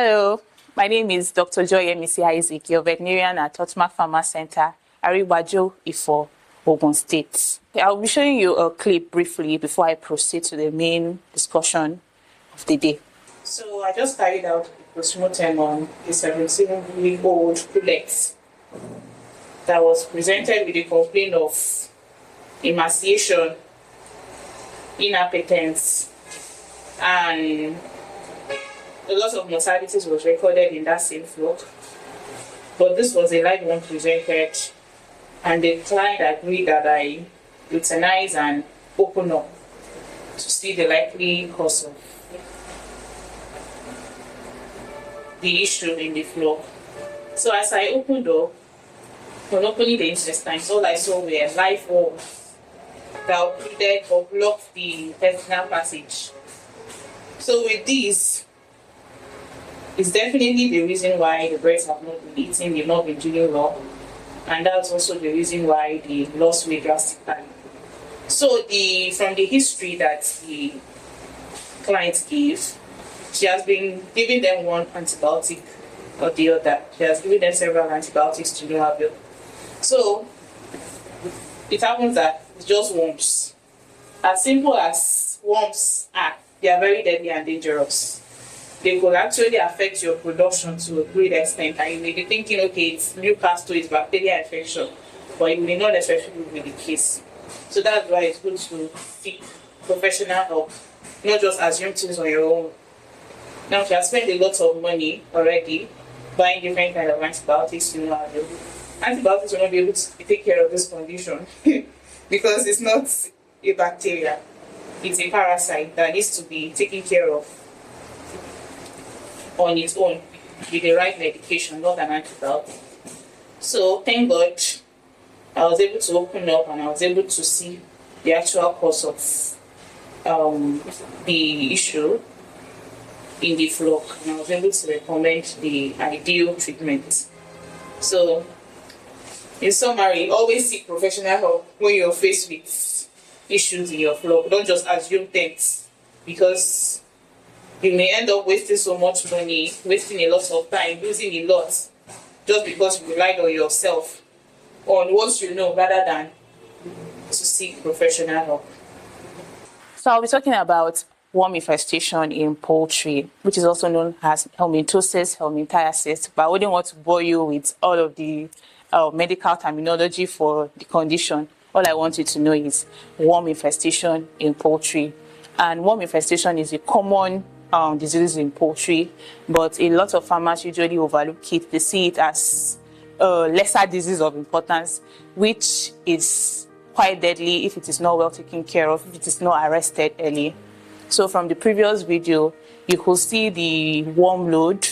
Hello, my name is Dr. Joy Emisi Isaac, your veterinarian at Totmak Farmers Centre, Ariwajo, Ifo, Ogun State. I'll be showing you a clip briefly before I proceed to the main discussion of the day. So I just carried out a postmortem on a 17-week-old pullet that was presented with a complaint of emaciation, inappetence, and a lot of mortalities was recorded in that same flock. But this was a live one presented, and the client agreed that I euthanize and open up to see the likely cause of the issue in the flock. So as I opened up, on opening the intestines, all I saw were live worms that occluded or blocked the intestinal passage. So with these, it's definitely the reason why the birds have not been eating, they've not been doing well, and that's also the reason why they lost weight drastically. So from the history that the client gave, she has been giving them one antibiotic or the other. She has given them several antibiotics to no avail. So it happens that it's just worms. As simple as worms are, they are very deadly and dangerous. They could actually affect your production to a great extent, and you may be thinking, okay, it's Newcastle, it's bacterial infection, but it may not necessarily be the case. So that's why it's good to seek professional help, not just assume things on your own. Now, if you have spent a lot of money already buying different kinds of antibiotics, you know, antibiotics will not be able to take care of this condition because it's not a bacteria, it's a parasite that needs to be taken care of on its own with the right medication, not an antibiotic. So thank God I was able to open up and I was able to see the actual cause of the issue in the flock, and I was able to recommend the ideal treatment. So in summary, always seek professional help when you're faced with issues in your flock. Don't just assume things, because you may end up wasting so much money, wasting a lot of time, losing a lot, just because you relied on yourself, on what you know, rather than to seek professional help. So I'll be talking about worm infestation in poultry, which is also known as helminthosis, helminthiasis, but I wouldn't want to bore you with all of the medical terminology for the condition. All I want you to know is worm infestation in poultry. And worm infestation is a common disease in poultry, but a lot of farmers usually overlook it. They see it as a lesser disease of importance, which is quite deadly if it is not well taken care of, if it is not arrested early. So from the previous video, you could see the worm load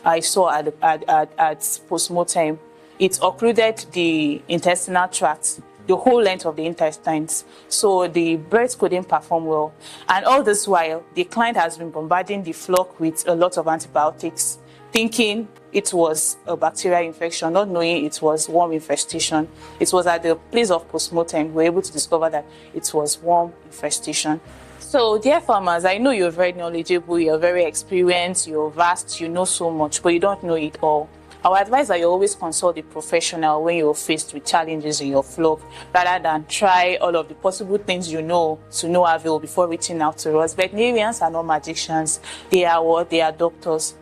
I saw at postmortem. It occluded the intestinal tract, the whole length of the intestines, so the birds couldn't perform well. And all this while, the client has been bombarding the flock with a lot of antibiotics, thinking it was a bacterial infection, not knowing it was worm infestation. It was at the place of postmortem we were able to discover that it was worm infestation. So, dear farmers, I know you're very knowledgeable, you're very experienced, you're vast, you know so much, but you don't know it all. Our advice is that you always consult a professional when you're faced with challenges in your flock, rather than try all of the possible things you know to no avail before reaching out to us. Veterinarians are not magicians. They are what? They are doctors.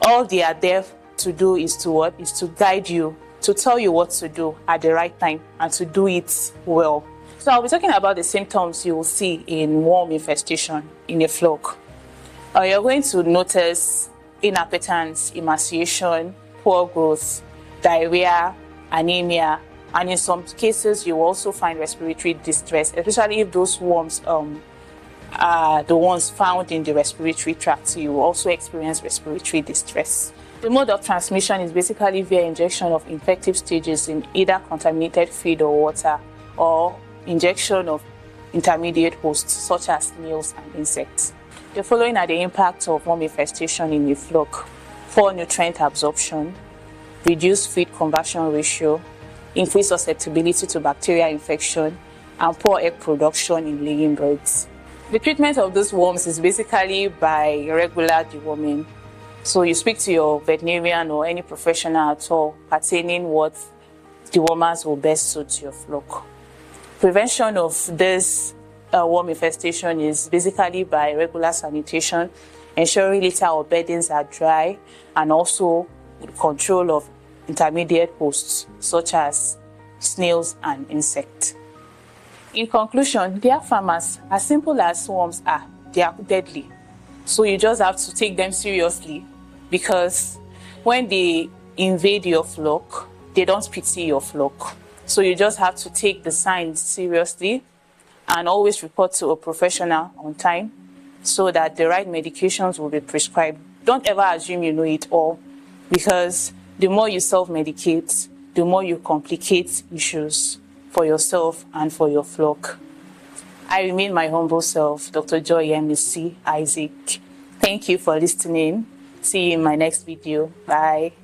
All they are there to do is to what? Is to guide you, to tell you what to do at the right time and to do it well. So I'll be talking about the symptoms you will see in worm infestation in a flock. You're going to notice inappetence, emaciation, poor growth, diarrhea, anemia, and in some cases you will also find respiratory distress, especially if those worms are the ones found in the respiratory tract. So you will also experience respiratory distress. The mode of transmission is basically via injection of infective stages in either contaminated feed or water, or injection of intermediate hosts such as snails and insects. The following are the impacts of worm infestation in the flock: poor nutrient absorption, reduced feed conversion ratio, increased susceptibility to bacterial infection, and poor egg production in laying birds. The treatment of these worms is basically by regular deworming. So you speak to your veterinarian or any professional at all pertaining what dewormers will best suit your flock. Prevention of this worm infestation is basically by regular sanitation, ensuring litter or beddings are dry, and also control of intermediate hosts such as snails and insects. In conclusion, dear farmers, as simple as worms are, they are deadly. So you just have to take them seriously, because when they invade your flock, they don't pity your flock. So you just have to take the signs seriously and always report to a professional on time so that the right medications will be prescribed. Don't ever assume you know it all, because the more you self-medicate, the more you complicate issues for yourself and for your flock. I remain my humble self, Dr. Joy M.C. Isaac. Thank you for listening. See you in my next video. Bye.